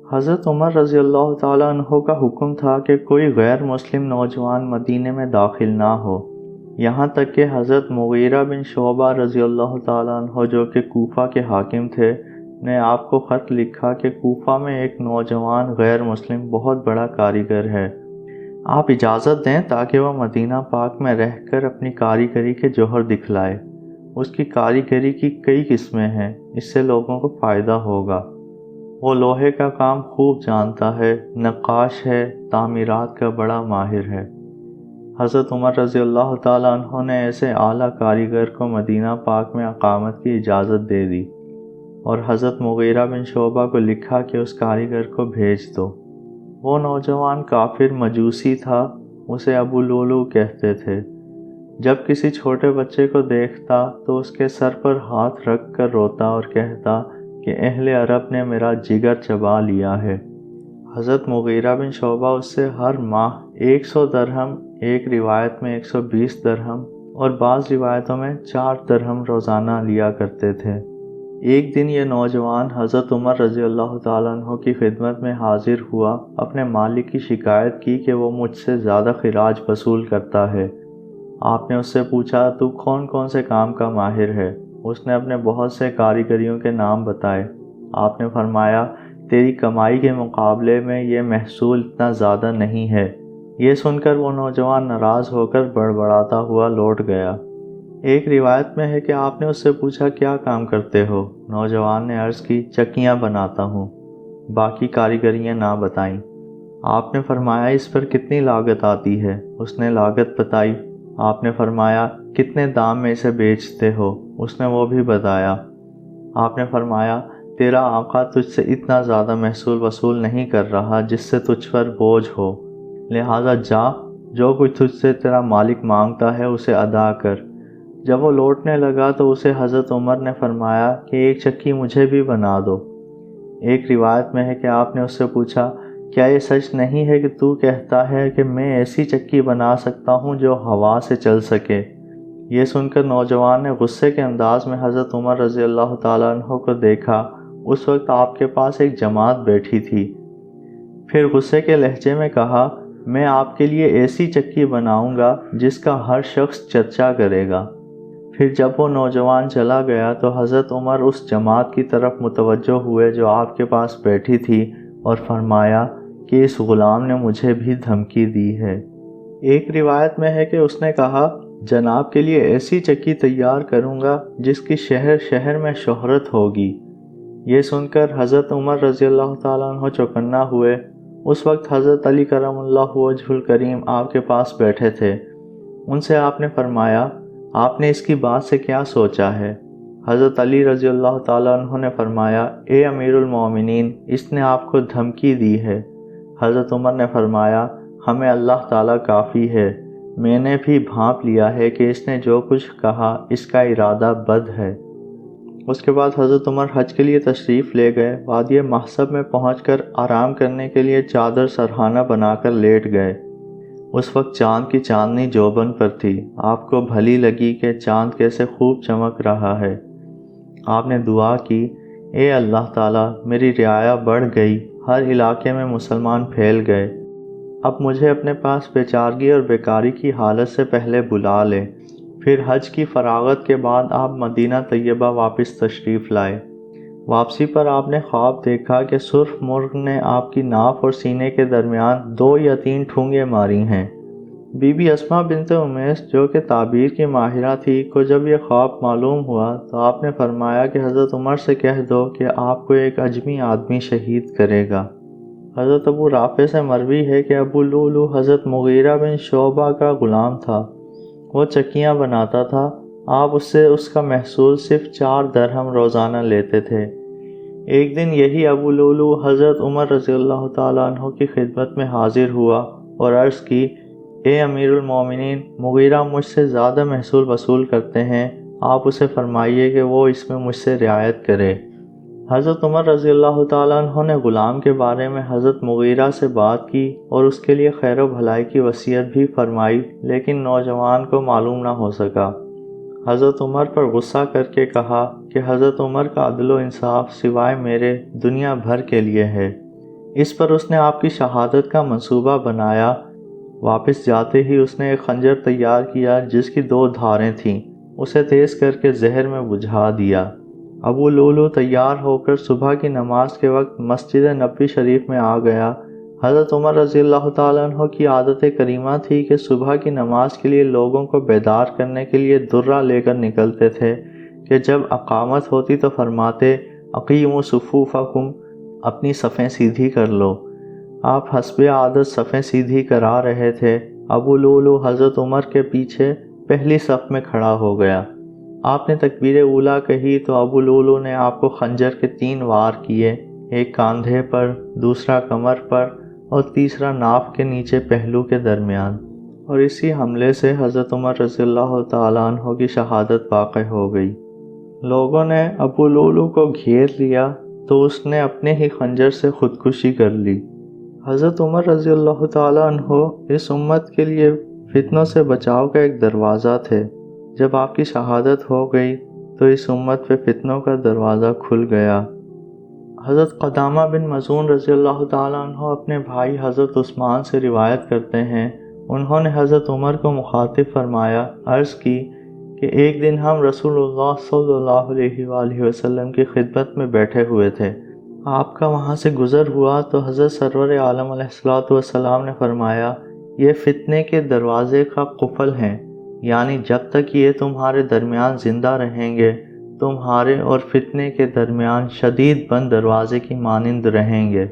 حضرت عمر رضی اللہ تعالیٰ عنہ کا حکم تھا کہ کوئی غیر مسلم نوجوان مدینے میں داخل نہ ہو، یہاں تک کہ حضرت مغیرہ بن شعبہ رضی اللہ تعالیٰ عنہ جو کہ کوفہ کے حاکم تھے نے آپ کو خط لکھا کہ کوفہ میں ایک نوجوان غیر مسلم بہت بڑا کاریگر ہے، آپ اجازت دیں تاکہ وہ مدینہ پاک میں رہ کر اپنی کاریگری کے جوہر دکھلائے۔ اس کی کاریگری کی کئی قسمیں ہیں، اس سے لوگوں کو فائدہ ہوگا۔ وہ لوہے کا کام خوب جانتا ہے، نقاش ہے، تعمیرات کا بڑا ماہر ہے۔ حضرت عمر رضی اللہ تعالیٰ عنہ نے ایسے اعلیٰ کاریگر کو مدینہ پاک میں اقامت کی اجازت دے دی اور حضرت مغیرہ بن شعبہ کو لکھا کہ اس کاریگر کو بھیج دو۔ وہ نوجوان کافر مجوسی تھا، اسے ابو لولو کہتے تھے۔ جب کسی چھوٹے بچے کو دیکھتا تو اس کے سر پر ہاتھ رکھ کر روتا اور کہتا کہ اہل عرب نے میرا جگر چبا لیا ہے۔ حضرت مغیرہ بن شعبہ اس سے ہر ماہ 100 درہم، ایک روایت میں 120 درہم اور بعض روایتوں میں 4 درہم روزانہ لیا کرتے تھے۔ ایک دن یہ نوجوان حضرت عمر رضی اللہ تعالیٰ عنہ کی خدمت میں حاضر ہوا، اپنے مالک کی شکایت کی کہ وہ مجھ سے زیادہ خراج وصول کرتا ہے۔ آپ نے اس سے پوچھا تو کون کون سے کام کا ماہر ہے؟ اس نے اپنے بہت سے کاریگریوں کے نام بتائے۔ آپ نے فرمایا تیری کمائی کے مقابلے میں یہ محصول اتنا زیادہ نہیں ہے۔ یہ سن کر وہ نوجوان ناراض ہو کر بڑبڑاتا ہوا لوٹ گیا۔ ایک روایت میں ہے کہ آپ نے اس سے پوچھا کیا کام کرتے ہو؟ نوجوان نے عرض کی چکیاں بناتا ہوں، باقی کاریگریاں نہ بتائیں۔ آپ نے فرمایا اس پر کتنی لاگت آتی ہے؟ اس نے لاگت بتائی۔ آپ نے فرمایا کتنے دام میں اسے بیچتے ہو؟ اس نے وہ بھی بتایا۔ آپ نے فرمایا تیرا آقا تجھ سے اتنا زیادہ محصول وصول نہیں کر رہا جس سے تجھ پر بوجھ ہو، لہٰذا جا، جو کچھ تجھ سے تیرا مالک مانگتا ہے اسے ادا کر۔ جب وہ لوٹنے لگا تو اسے حضرت عمر نے فرمایا کہ ایک چکی مجھے بھی بنا دو۔ ایک روایت میں ہے کہ آپ نے اس سے پوچھا کیا یہ سچ نہیں ہے کہ تو کہتا ہے کہ میں ایسی چکی بنا سکتا ہوں جو ہوا سے چل سکے؟ یہ سن کر نوجوان نے غصے کے انداز میں حضرت عمر رضی اللہ تعالیٰ عنہ کو دیکھا۔ اس وقت آپ کے پاس ایک جماعت بیٹھی تھی۔ پھر غصے کے لہجے میں کہا میں آپ کے لیے ایسی چکی بناؤں گا جس کا ہر شخص چرچا کرے گا۔ پھر جب وہ نوجوان چلا گیا تو حضرت عمر اس جماعت کی طرف متوجہ ہوئے جو آپ کے پاس بیٹھی تھی اور فرمایا کہ اس غلام نے مجھے بھی دھمکی دی ہے۔ ایک روایت میں ہے کہ اس نے کہا جناب کے لیے ایسی چکی تیار کروں گا جس کی شہر شہر میں شہرت ہوگی۔ یہ سن کر حضرت عمر رضی اللہ تعالیٰ عنہ چوکنا ہوئے۔ اس وقت حضرت علی کرم اللہ وجہ الکریم آپ کے پاس بیٹھے تھے۔ ان سے آپ نے فرمایا آپ نے اس کی بات سے کیا سوچا ہے؟ حضرت علی رضی اللہ تعالیٰ عنہ نے فرمایا اے امیر المومنین، اس نے آپ کو دھمکی دی ہے۔ حضرت عمر نے فرمایا ہمیں اللہ تعالیٰ کافی ہے، میں نے بھی بھانپ لیا ہے کہ اس نے جو کچھ کہا اس کا ارادہ بد ہے۔ اس کے بعد حضرت عمر حج کے لیے تشریف لے گئے۔ وادی محصب میں پہنچ کر آرام کرنے کے لیے چادر سرہانہ بنا کر لیٹ گئے۔ اس وقت چاند کی چاندنی جوبن پر تھی۔ آپ کو بھلی لگی کہ چاند کیسے خوب چمک رہا ہے۔ آپ نے دعا کی اے اللہ تعالیٰ میری رعایا بڑھ گئی، ہر علاقے میں مسلمان پھیل گئے، اب مجھے اپنے پاس بیچارگی اور بیکاری کی حالت سے پہلے بلا لے۔ پھر حج کی فراغت کے بعد آپ مدینہ طیبہ واپس تشریف لائے۔ واپسی پر آپ نے خواب دیکھا کہ سرخ مرغ نے آپ کی ناف اور سینے کے درمیان 2 یا 3 ٹھونگیں ماری ہیں۔ بی بی اسماء بنت امیس جو کہ تعبیر کی ماہرہ تھی کو جب یہ خواب معلوم ہوا تو آپ نے فرمایا کہ حضرت عمر سے کہہ دو کہ آپ کو ایک عجمی آدمی شہید کرے گا۔ حضرت ابو رافع سے مروی ہے کہ ابو لولو حضرت مغیرہ بن شعبہ کا غلام تھا، وہ چکیاں بناتا تھا، آپ اس سے اس کا محصول صرف 4 درہم روزانہ لیتے تھے۔ ایک دن یہی ابو لولو حضرت عمر رضی اللہ تعالیٰ عنہ کی خدمت میں حاضر ہوا اور عرض کی اے امیر المومنین، مغیرہ مجھ سے زیادہ محصول وصول کرتے ہیں، آپ اسے فرمائیے کہ وہ اس میں مجھ سے رعایت کرے۔ حضرت عمر رضی اللہ تعالیٰ عنہ نے غلام کے بارے میں حضرت مغیرہ سے بات کی اور اس کے لیے خیر و بھلائی کی وصیت بھی فرمائی، لیکن نوجوان کو معلوم نہ ہو سکا۔ حضرت عمر پر غصہ کر کے کہا کہ حضرت عمر کا عدل و انصاف سوائے میرے دنیا بھر کے لیے ہے، اس پر اس نے آپ کی شہادت کا منصوبہ بنایا۔ واپس جاتے ہی اس نے ایک خنجر تیار کیا جس کی 2 دھاریں تھیں، اسے تیز کر کے زہر میں بجھا دیا۔ ابو لولو تیار ہو کر صبح کی نماز کے وقت مسجد نبوی شریف میں آ گیا۔ حضرت عمر رضی اللہ تعالیٰ عنہ کی عادت کریمہ تھی کہ صبح کی نماز کے لیے لوگوں کو بیدار کرنے کے لیے درہ لے کر نکلتے تھے کہ جب اقامت ہوتی تو فرماتے اقیموا صفوفکم، اپنی صفیں سیدھی کر لو۔ آپ حسب عادت صفیں سیدھی کرا رہے تھے۔ ابو لولو حضرت عمر کے پیچھے پہلی صف میں کھڑا ہو گیا۔ آپ نے تکبیر اولیٰ کہی تو ابو لولو نے آپ کو خنجر کے 3 وار کیے، ایک کاندھے پر، دوسرا کمر پر اور تیسرا ناف کے نیچے پہلو کے درمیان، اور اسی حملے سے حضرت عمر رضی اللہ تعالیٰ عنہ کی شہادت واقع ہو گئی۔ لوگوں نے ابو لولو کو گھیر لیا تو اس نے اپنے ہی خنجر سے خودکشی کر لی۔ حضرت عمر رضی اللہ تعالیٰ عنہ اس امت کے لیے فتنوں سے بچاؤ کا ایک دروازہ تھے۔ جب آپ کی شہادت ہو گئی تو اس امت پہ فتنوں کا دروازہ کھل گیا۔ حضرت قدامہ بن مظعون رضی اللہ تعالیٰ عنہ اپنے بھائی حضرت عثمان سے روایت کرتے ہیں، انہوں نے حضرت عمر کو مخاطب فرمایا، عرض کی کہ ایک دن ہم رسول اللہ صلی اللہ علیہ وآلہ وسلم کی خدمت میں بیٹھے ہوئے تھے۔ آپ کا وہاں سے گزر ہوا تو حضرت سرور عالم علیہ السلام نے فرمایا، یہ فتنے کے دروازے کا قفل ہیں، یعنی جب تک یہ تمہارے درمیان زندہ رہیں گے تمہارے اور فتنے کے درمیان شدید بند دروازے کی مانند رہیں گے۔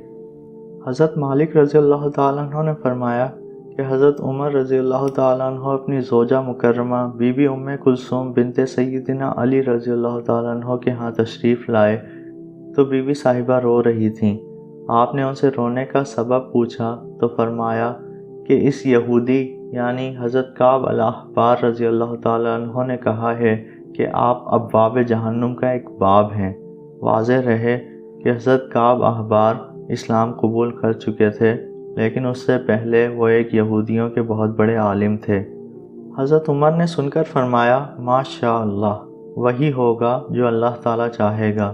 حضرت مالک رضی اللہ تعالیٰ عنہ نے فرمایا کہ حضرت عمر رضی اللہ تعالیٰ عنہ اپنی زوجہ مکرمہ بی بی ام کلثوم بنت سیدنا علی رضی اللہ تعالیٰ عنہ کے ہاں تشریف لائے تو بی بی صاحبہ رو رہی تھیں۔ آپ نے ان سے رونے کا سبب پوچھا تو فرمایا کہ اس یہودی یعنی حضرت کعب الاحبار رضی اللہ تعالیٰ عنہ نے کہا ہے کہ آپ ابواب جہنم کا ایک باب ہیں۔ واضح رہے کہ حضرت کعب احبار اسلام قبول کر چکے تھے، لیکن اس سے پہلے وہ ایک یہودیوں کے بہت بڑے عالم تھے۔ حضرت عمر نے سن کر فرمایا، ماشاء اللہ، وہی ہوگا جو اللہ تعالیٰ چاہے گا۔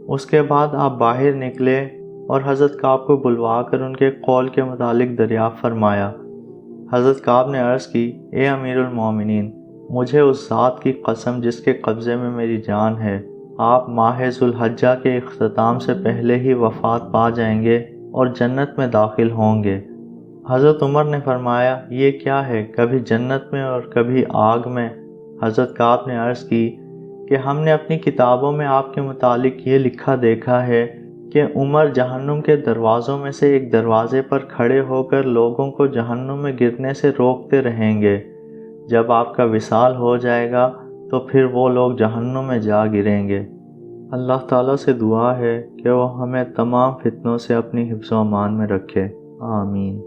اس کے بعد آپ باہر نکلے اور حضرت کعب کو بلوا کر ان کے قول کے متعلق دریافت فرمایا۔ حضرت کعب نے عرض کی، اے امیر المومنین، مجھے اس ذات کی قسم جس کے قبضے میں میری جان ہے، آپ ماہ ذوالحجہ کے اختتام سے پہلے ہی وفات پا جائیں گے اور جنت میں داخل ہوں گے۔ حضرت عمر نے فرمایا، یہ کیا ہے، کبھی جنت میں اور کبھی آگ میں؟ حضرت کعب نے عرض کی کہ ہم نے اپنی کتابوں میں آپ کے متعلق یہ لکھا دیکھا ہے کہ عمر جہنم کے دروازوں میں سے ایک دروازے پر کھڑے ہو کر لوگوں کو جہنم میں گرنے سے روکتے رہیں گے۔ جب آپ کا وصال ہو جائے گا تو پھر وہ لوگ جہنم میں جا گریں گے۔ اللہ تعالیٰ سے دعا ہے کہ وہ ہمیں تمام فتنوں سے اپنی حفظ و امان میں رکھے، آمین۔